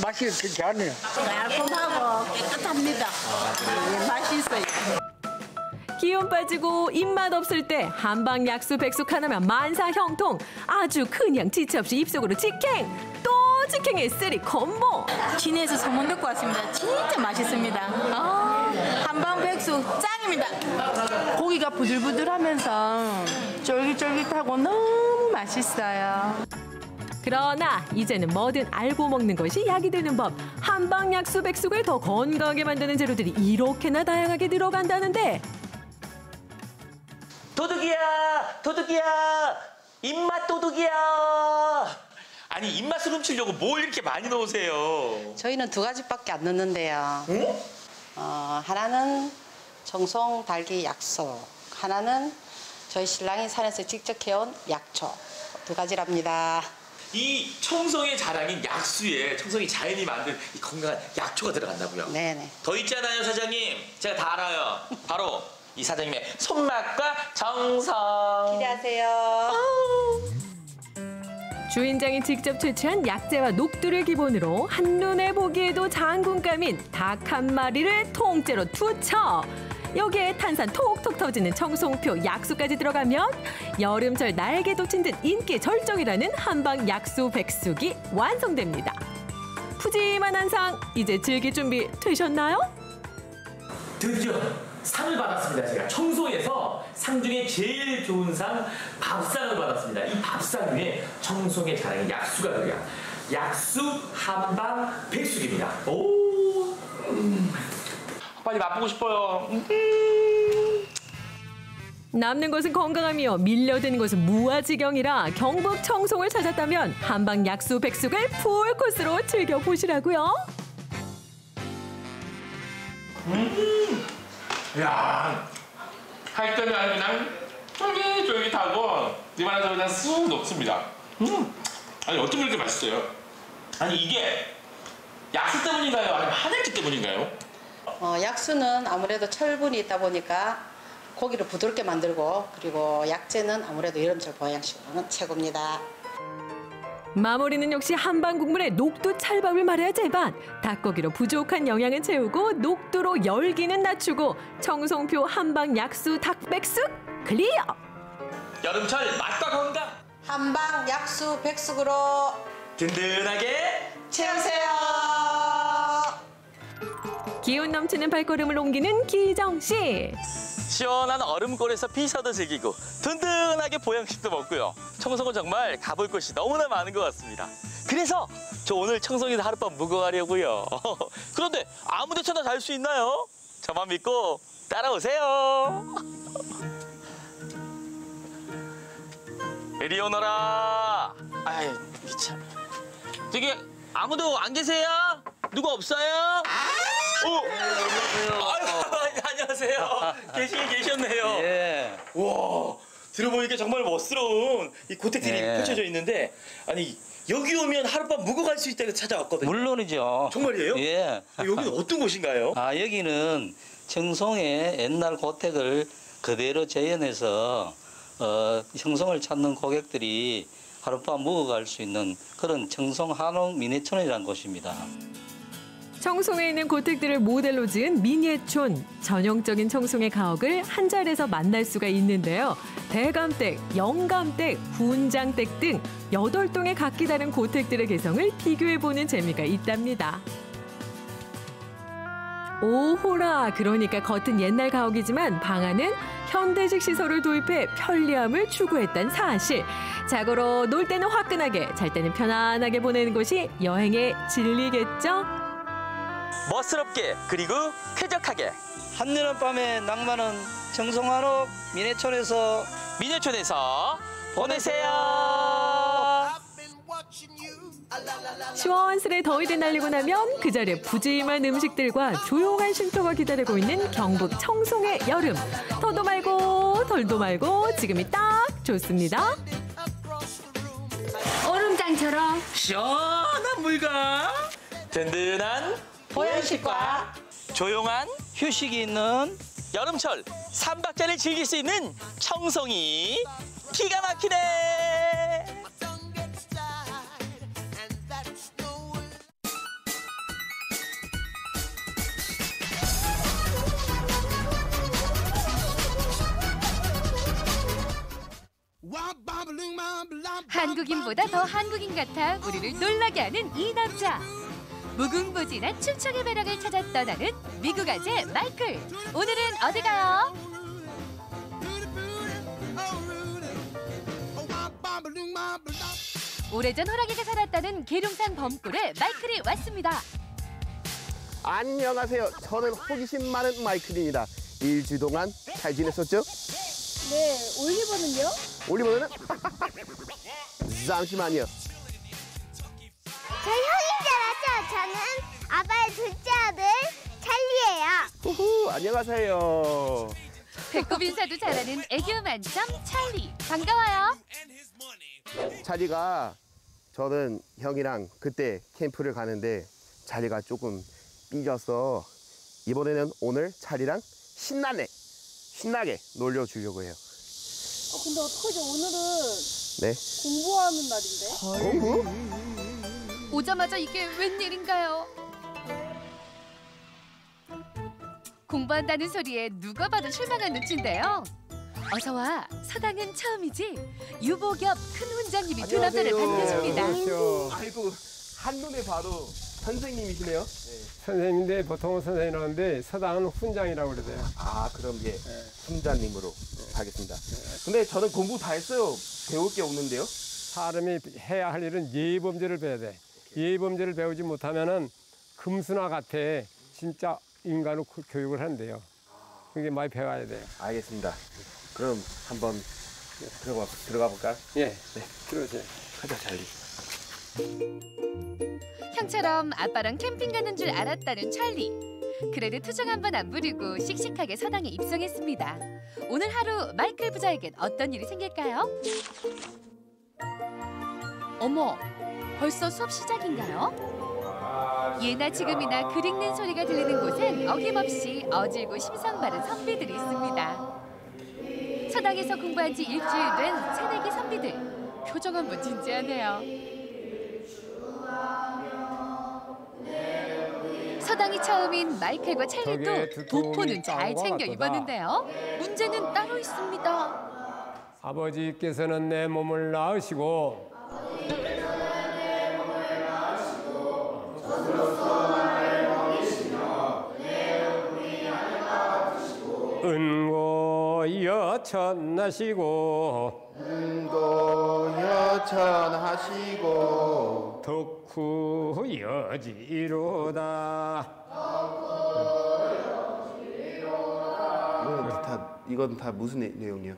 [SPEAKER 5] 맛이 그렇게 않네요.
[SPEAKER 3] 달콤하고 깨끗합니다. 맛있어요.
[SPEAKER 1] 기운 빠지고 입맛 없을 때 한방 약수 백숙 하나면 만사 형통. 아주 그냥 지체 없이 입속으로 직행. 또 직행의 쓰리 콤보.
[SPEAKER 3] 진해에서 소문 듣고 왔습니다. 진짜 맛있습니다. 한방 백숙 짱입니다. 고기가 부들부들하면서 쫄깃쫄깃하고 너무 맛있어요.
[SPEAKER 1] 그러나 이제는 뭐든 알고 먹는 것이 약이 되는 법. 한방 약수 백숙을 더 건강하게 만드는 재료들이 이렇게나 다양하게 들어간다는데.
[SPEAKER 4] 도둑이야! 도둑이야! 입맛 도둑이야! 아니, 입맛을 훔치려고 뭘 이렇게 많이 넣으세요?
[SPEAKER 3] 저희는 2가지밖에 안 넣는데요. 하나는 청송 달기 약수, 하나는 저희 신랑이 산에서 직접 캐온 약초. 2가지랍니다.
[SPEAKER 4] 이 청송의 자랑인 약수에 청송이 자연이 만든 이 건강한 약초가 들어간다고요?
[SPEAKER 3] 네네.
[SPEAKER 4] 더 있잖아요, 사장님. 제가 다 알아요. 바로 이 사장님의 손맛과 정성.
[SPEAKER 3] 기대하세요.
[SPEAKER 1] 주인장이 직접 채취한 약재와 녹두를 기본으로 한눈에 보기에도 장군감인 닭 한 마리를 통째로 투척. 여기에 탄산 톡톡 터지는 청송표 약수까지 들어가면 여름철 날개 돋친 듯 인기 절정이라는 한방 약수 백숙이 완성됩니다. 푸짐한 한상, 이제 즐길 준비 되셨나요?
[SPEAKER 4] 드디어 상을 받았습니다. 제가 청송에서 상 중에 제일 좋은 상 밥상을 받았습니다. 이 밥상 위에 청송의 자랑인 약수가 들어가. 약수 한방 백숙입니다. 오, 빨리 맛보고 싶어요.
[SPEAKER 1] 남는 것은 건강함이요, 밀려드는 것은 무아지경이라 경북 청송을 찾았다면 한방 약수 백숙을 풀코스로 즐겨보시라고요.
[SPEAKER 16] 야, 할 때는 그냥 쫄깃쫄깃하고 입안에서 그냥 쑥 녹습니다. 아니, 어쩜 이렇게 맛있어요? 아니, 이게 약수 때문인가요? 아니면 한약재 때문인가요?
[SPEAKER 3] 약수는 아무래도 철분이 있다 보니까 고기를 부드럽게 만들고, 그리고 약재는 아무래도 여름철 보양식으로는 최고입니다.
[SPEAKER 1] 마무리는 역시 한방 국물에 녹두 찰밥을 말해야 제반. 닭고기로 부족한 영양은 채우고 녹두로 열기는 낮추고 청송표 한방 약수 닭백숙 클리어.
[SPEAKER 4] 여름철 맛과 건강
[SPEAKER 3] 한방 약수 백숙으로
[SPEAKER 4] 든든하게
[SPEAKER 3] 채우세요.
[SPEAKER 1] 기운 넘치는 발걸음을 옮기는 기정 씨.
[SPEAKER 4] 시원한 얼음골에서 피서도 즐기고 든든하게 보양식도 먹고요. 청송은 정말 가볼 곳이 너무나 많은 것 같습니다. 그래서 저 오늘 청송에서 하룻밤 묵어 가려고요. 그런데 아무 데서나 잘 수 있나요? 저만 믿고 따라오세요. 이리 오너라. 아이 미참. 저기 아무도 안 계세요? 누구 없어요? 안녕하세요. 계시긴 계셨네요.
[SPEAKER 6] 예.
[SPEAKER 4] 와, 들어보니까 정말 멋스러운 이 고택들이
[SPEAKER 6] 예.
[SPEAKER 4] 펼쳐져 있는데, 아니 여기 오면 하룻밤 묵어갈 수 있다고 찾아왔거든요.
[SPEAKER 6] 물론이죠.
[SPEAKER 4] 정말이에요?
[SPEAKER 6] 예.
[SPEAKER 4] 여기는 어떤 곳인가요?
[SPEAKER 6] 여기는 청송의 옛날 고택을 그대로 재현해서 청송을 찾는 고객들이 하룻밤 묵어갈 수 있는 그런 청송 한옥 미니촌이라는 곳입니다.
[SPEAKER 1] 청송에 있는 고택들을 모델로 지은 미니촌. 전형적인 청송의 가옥을 한 자리에서 만날 수가 있는데요. 대감댁, 영감댁, 훈장댁 등 8동의 각기 다른 고택들의 개성을 비교해보는 재미가 있답니다. 오호라, 그러니까 겉은 옛날 가옥이지만 방 안은 현대식 시설을 도입해 편리함을 추구했단 사실. 자고로 놀 때는 화끈하게, 잘 때는 편안하게 보내는 곳이 여행의 진리겠죠?
[SPEAKER 4] 멋스럽게 그리고 쾌적하게
[SPEAKER 6] 한여름 밤의 낭만은 청송한옥 미네촌에서
[SPEAKER 4] 보내세요.
[SPEAKER 1] 시원스레 더위를 날리고 나면 그 자리에 푸짐한 음식들과 조용한 쉼터가 기다리고 있는 경북 청송의 여름. 더도 말고 덜도 말고 지금이 딱 좋습니다.
[SPEAKER 22] 얼음장처럼
[SPEAKER 4] 시원한 물과 든든한 보양식과 조용한
[SPEAKER 6] 휴식이 있는
[SPEAKER 4] 여름철 3박자를 즐길 수 있는 청송이 기가 막히네.
[SPEAKER 14] 한국인보다 더 한국인 같아 우리를 놀라게 하는 이 남자. 무궁무진한 춘천의 매력을 찾아 떠나는 미국 아재 마이클. 오늘은 어디 가요? 오래전 호랑이가 살았다는 계룡산 범골에 마이클이 왔습니다.
[SPEAKER 8] 안녕하세요. 저는 호기심 많은 마이클입니다. 일주일 동안 잘 지냈었죠?
[SPEAKER 7] 네, 올리버는요?
[SPEAKER 8] 올리버는? 잠시만요.
[SPEAKER 23] 저 형인 줄 알았죠? 저는 아빠의 둘째 아들 찰리예요.
[SPEAKER 8] 후후, 안녕하세요.
[SPEAKER 14] 배꼽 인사도 잘하는 애교 만점 찰리. 반가워요.
[SPEAKER 8] 찰리가 저는 형이랑 그때 캠프를 가는데 찰리가 조금 삐져서 이번에는 오늘 찰리랑 신나게 놀려주려고 해요.
[SPEAKER 7] 근데 어떡하죠? 오늘은
[SPEAKER 8] 네.
[SPEAKER 7] 공부하는 날인데.
[SPEAKER 8] 공부?
[SPEAKER 14] 오자마자 이게 웬일인가요? 공부한다는 소리에 누가 봐도 실망한 눈치인데요. 어서 와, 서당은 처음이지. 유보겸 큰 훈장님이 두 남자를 반겨줍니다.
[SPEAKER 8] 아이고, 한눈에 봐도 선생님이시네요.
[SPEAKER 24] 선생님인데 보통은 선생님이라는데 서당은 훈장이라고 그러대요.
[SPEAKER 8] 그럼 예, 훈장님으로 하겠습니다. 근데 저는 공부 다 했어요. 배울 게 없는데요.
[SPEAKER 24] 사람이 해야 할 일은 예의범죄를 배워야 돼. 예의범죄를 배우지 못하면은 금수나 같아 진짜 인간으로 교육을 한대요. 그게 많이 배워야 돼요.
[SPEAKER 8] 알겠습니다. 그럼 한번 들어가 볼까요?
[SPEAKER 24] 예, 네, 들어오세요.
[SPEAKER 8] 가자, 찰리.
[SPEAKER 14] 형처럼 아빠랑 캠핑 가는 줄 알았다는 찰리. 그래도 투정 한 번 안 부리고 씩씩하게 서당에 입성했습니다. 오늘 하루 마이클 부자에겐 어떤 일이 생길까요? 어머, 벌써 수업 시작인가요? 예나 지금이나 글 읽는 소리가 들리는 곳엔 어김없이 어질고 심성 바른 선비들이 있습니다. 서당에서 공부한 지 일주일 된 새내기 선비들. 표정 한번 진지하네요. 서당이 처음인 마이클과 찰리도 도포는 잘 챙겨 입었는데요. 문제는 따로 있습니다.
[SPEAKER 24] 아버지께서는 내 몸을 낳으시고 은고 여천하시고
[SPEAKER 8] 은고 여천하시고
[SPEAKER 24] 덕후 여지로다.
[SPEAKER 8] 이건 다 무슨 내용이요?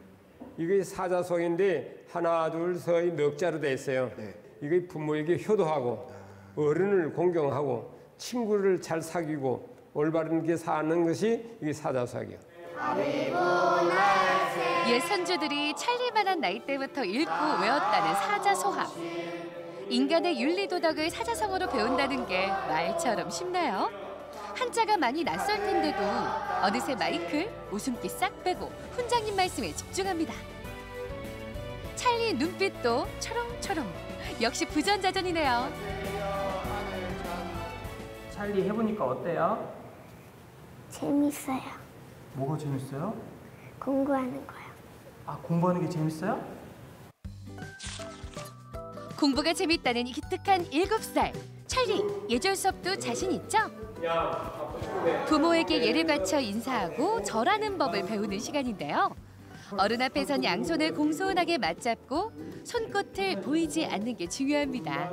[SPEAKER 24] 이게 사자성인데 하나 둘 서이 몇 자로 돼 있어요. 이게 부모에게 효도하고 어른을 공경하고 친구를 잘 사귀고 올바른 게 사는 것이 이게 사자성이요.
[SPEAKER 9] 옛 선조들이 찰리만한 나이 때부터 읽고 외웠다는 사자소학. 인간의 윤리도덕을 사자성어로 배운다는 게 말처럼 쉽나요? 한자가 많이 낯설 텐데도 어느새 마이클, 웃음기 싹 빼고 훈장님 말씀에 집중합니다. 찰리 눈빛도 초롱초롱. 역시 부전자전이네요.
[SPEAKER 10] 찰리 해보니까 어때요?
[SPEAKER 23] 재밌어요.
[SPEAKER 10] 뭐가 재밌어요?
[SPEAKER 23] 공부하는 거요.
[SPEAKER 10] 아, 공부하는 게 재밌어요?
[SPEAKER 9] 공부가 재밌다는 기특한 7살. 찰리, 예절 수업도 자신 있죠? 부모에게 예를 바쳐 인사하고 절하는 법을 배우는 시간인데요. 어른 앞에선 양손을 공손하게 맞잡고 손끝을 보이지 않는 게 중요합니다.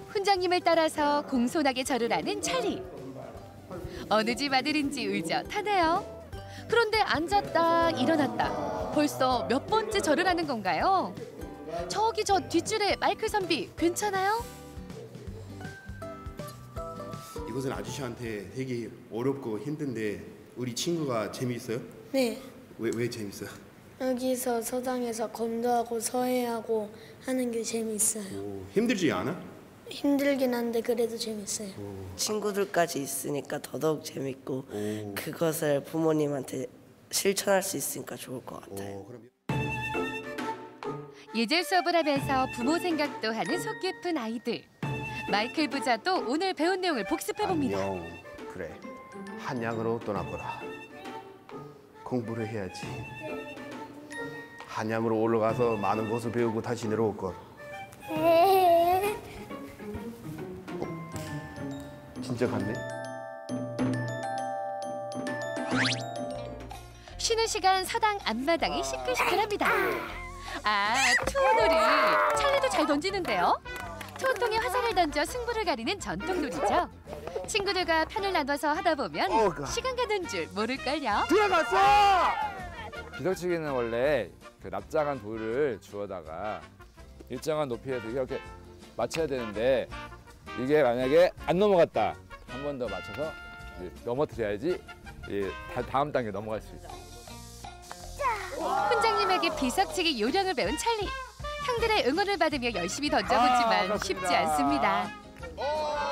[SPEAKER 9] 훈장님을 따라서 공손하게 절을 하는 찰리. 어느 집 아들인지 의젓하네요. 그런데 앉았다 일어났다. 벌써 몇 번째 절을 하는 건가요? 저기 저 뒷줄에 마이클 선비 괜찮아요?
[SPEAKER 11] 이것은 아저씨한테 되게 어렵고 힘든데 우리 친구가 재미있어요?
[SPEAKER 13] 네.
[SPEAKER 11] 왜 재밌어요?
[SPEAKER 13] 여기서 서당에서 건도하고 서해하고 하는 게 재밌어요.
[SPEAKER 11] 힘들지 않아?
[SPEAKER 13] 힘들긴 한데 그래도 재밌어요.
[SPEAKER 25] 친구들까지 있으니까 더더욱 재밌고 그것을 부모님한테 실천할 수 있으니까 좋을 것 같아요.
[SPEAKER 9] 예절 수업을 하면서 부모 생각도 하는 속 깊은 아이들. 마이클 부자도 오늘 배운 내용을 복습해봅니다.
[SPEAKER 8] 그래, 한양으로 떠나거라. 공부를 해야지. 한양으로 올라가서 많은 것을 배우고 다시 내려올 것. 진짜 갔네?
[SPEAKER 9] 쉬는 시간 서당 앞마당이 시끌시끌합니다. 아, 투혼놀이. 찰리도 잘 던지는데요. 투혼통에 화살을 던져 승부를 가리는 전통놀이죠. 친구들과 편을 나눠서 하다 보면 시간 가는 줄 모를걸요.
[SPEAKER 26] 들어갔어! 비석치기는 원래 그 납작한 돌을 주워다가 일정한 높이에 이렇게 맞춰야 되는데 이게 만약에 안 넘어갔다. 한 번 더 맞춰서 넘어뜨려야지 다음 단계 넘어갈 수 있어요.
[SPEAKER 9] 훈장님에게 비석치기 요령을 배운 찰리. 형들의 응원을 받으며 열심히 던져보지만 쉽지 않습니다.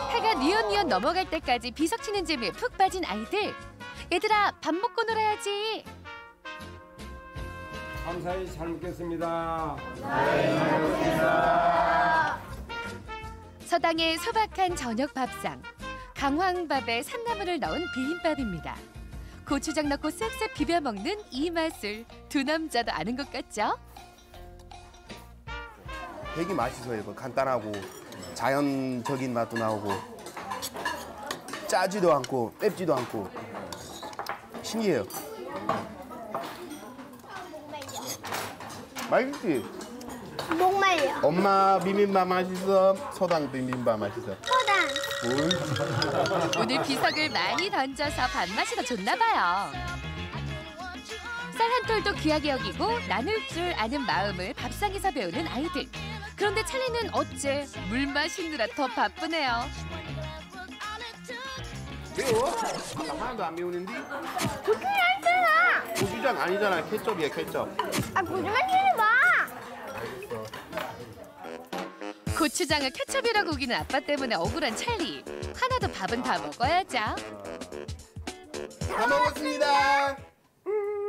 [SPEAKER 9] 해가 뉘엿뉘엿 넘어갈 때까지 비석치는 재미에 푹 빠진 아이들. 얘들아, 밥 먹고 놀아야지.
[SPEAKER 24] 감사히 잘 먹겠습니다. 잘 먹겠습니다.
[SPEAKER 9] 서당의 소박한 저녁 밥상. 강황밥에 산나물을 넣은 비빔밥입니다. 고추장 넣고 쓱쓱 비벼 먹는 이 맛을 두 남자도 아는 것 같죠?
[SPEAKER 8] 되게 맛있어요. 간단하고 자연적인 맛도 나오고 짜지도 않고 맵지도 않고 신기해요. 맛있지?
[SPEAKER 23] 목말려.
[SPEAKER 8] 엄마 비빔밥 맛있어? 서당 비빔밥 맛있어?
[SPEAKER 23] 서당.
[SPEAKER 9] 오늘 비석을 많이 던져서 밥맛이 더 좋나 봐요. 쌀 한 톨도 귀하게 여기고 나눌 줄 아는 마음을 밥상에서 배우는 아이들. 그런데 찰리는 어째 물 마시느라 더 바쁘네요.
[SPEAKER 8] 매워? 하나도 안 매우는데?
[SPEAKER 23] 고추장 있잖아.
[SPEAKER 8] 고추장 아니잖아. 케첩이야, 케첩.
[SPEAKER 23] 아, 고추장 치지 마.
[SPEAKER 9] 고추장을 케첩이라고 우기는 아빠 때문에 억울한 찰리. 하나도 밥은 다 먹어야죠.
[SPEAKER 8] 다 먹었습니다.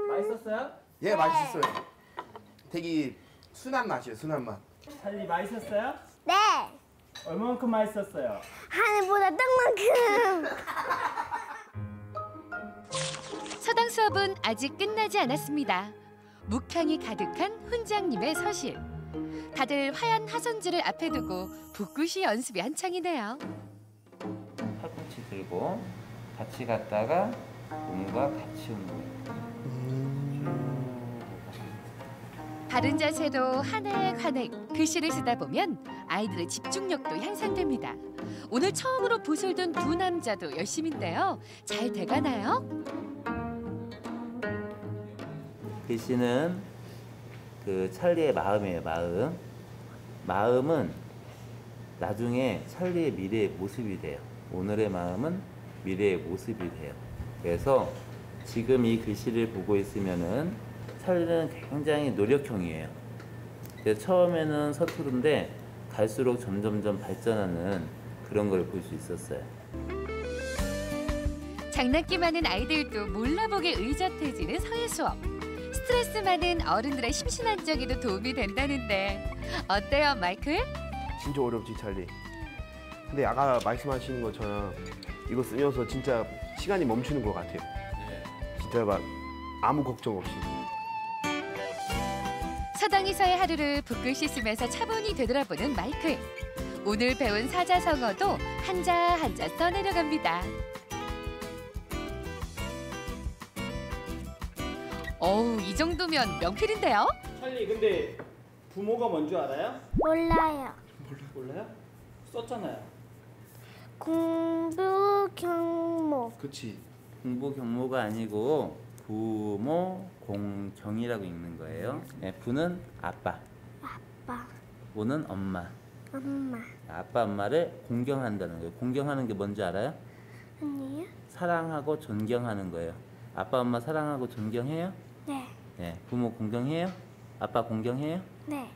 [SPEAKER 10] 맛있었어요?
[SPEAKER 8] 예, 맛있어요. 되게 순한 맛이에요, 순한 맛.
[SPEAKER 10] 찰리 맛있었어요?
[SPEAKER 23] 네.
[SPEAKER 10] 얼마만큼 맛있었어요?
[SPEAKER 23] 하늘보다 땅만큼.
[SPEAKER 9] 서당 수업은 아직 끝나지 않았습니다. 묵향이 가득한 훈장님의 서실. 다들 화얀 화선지를 앞에 두고 붓글씨 연습이 한창이네요.
[SPEAKER 6] 팔꿈치 들고 같이 갔다가 몸과 같이 오는 거예요.
[SPEAKER 9] 바른 자세로 한획한획 글씨를 쓰다 보면 아이들의 집중력도 향상됩니다. 오늘 처음으로 붓을 든 두 남자도 열심인데요. 잘 돼가나요?
[SPEAKER 6] 글씨는 그 찰리의 마음이에요. 마음은 나중에 찰리의 미래의 모습이 돼요. 오늘의 마음은 미래의 모습이 돼요. 그래서 지금 이 글씨를 보고 있으면은 찰리는 굉장히 노력형이에요. 그래서 처음에는 서투른데 갈수록 점점점 발전하는 그런 걸 볼 수 있었어요.
[SPEAKER 9] 장난기 많은 아이들도 몰라보게 의젓해지는 서예 수업. 스트레스 많은 어른들의 심신안정에도 도움이 된다는데 어때요, 마이클?
[SPEAKER 8] 진짜 어렵지, 찰리. 근데 아까 말씀하시는 것처럼 이거 쓰면서 진짜 시간이 멈추는 것 같아요. 진짜 막 아무 걱정 없이.
[SPEAKER 9] 서당에서의 하루를 붓글씨 쓰면서 차분히 되돌아보는 마이클. 오늘 배운 사자성어도 한자 한자 써내려갑니다. 어우, 이 정도면 명필인데요?
[SPEAKER 10] 찰리, 근데 부모가 뭔 줄 알아요?
[SPEAKER 23] 몰라요.
[SPEAKER 10] 몰라요? 썼잖아요.
[SPEAKER 23] 공부 경모.
[SPEAKER 8] 그치.
[SPEAKER 6] 공부 경모가 아니고 부모 공경이라고 읽는 거예요. 네, 부는 아빠.
[SPEAKER 23] 아빠.
[SPEAKER 6] 모는 엄마.
[SPEAKER 23] 엄마.
[SPEAKER 6] 아빠 엄마를 공경한다는 거예요. 공경하는 게 뭔지 알아요?
[SPEAKER 23] 아니요.
[SPEAKER 6] 사랑하고 존경하는 거예요. 아빠 엄마 사랑하고 존경해요?
[SPEAKER 23] 네.
[SPEAKER 6] 네. 부모 공경해요? 아빠 공경해요?
[SPEAKER 23] 네.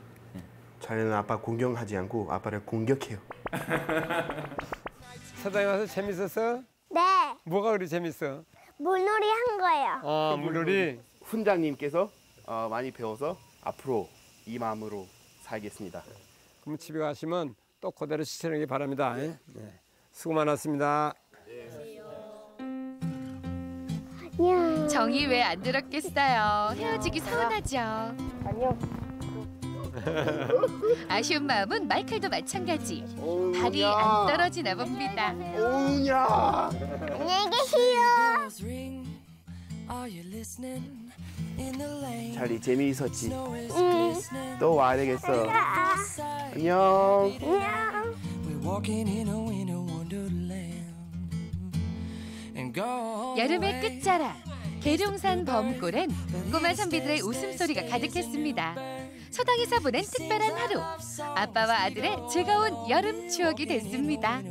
[SPEAKER 11] 찰리는 아빠 공경하지 않고 아빠를 공격해요.
[SPEAKER 24] 서당에 와서 재밌었어?
[SPEAKER 23] 네.
[SPEAKER 24] 뭐가 그리 재밌어?
[SPEAKER 23] 물놀이 한 거예요.
[SPEAKER 24] 아, 물놀이.
[SPEAKER 8] 훈장님께서 많이 배워서 앞으로 이 마음으로 살겠습니다.
[SPEAKER 24] 그럼 집에 가시면 또 그대로 실천하기 바랍니다. 네. 수고 많았습니다.
[SPEAKER 9] 정이 왜 안 들었겠어요. 헤어지기 서운하죠.
[SPEAKER 23] 아니요.
[SPEAKER 9] 아쉬운 마음은 마이클도 마찬가지. 발이 안 떨어지나 봅니다.
[SPEAKER 23] 안녕히 계세요.
[SPEAKER 8] 찰리 재미있었지? 또 와야 되겠어. 안녕.
[SPEAKER 9] 여름의 끝자락 계룡산 범골엔 꼬마 선비들의 웃음소리가 가득했습니다. 서당에서 보낸 특별한 하루. 아빠와 아들의 즐거운 여름 추억이 됐습니다.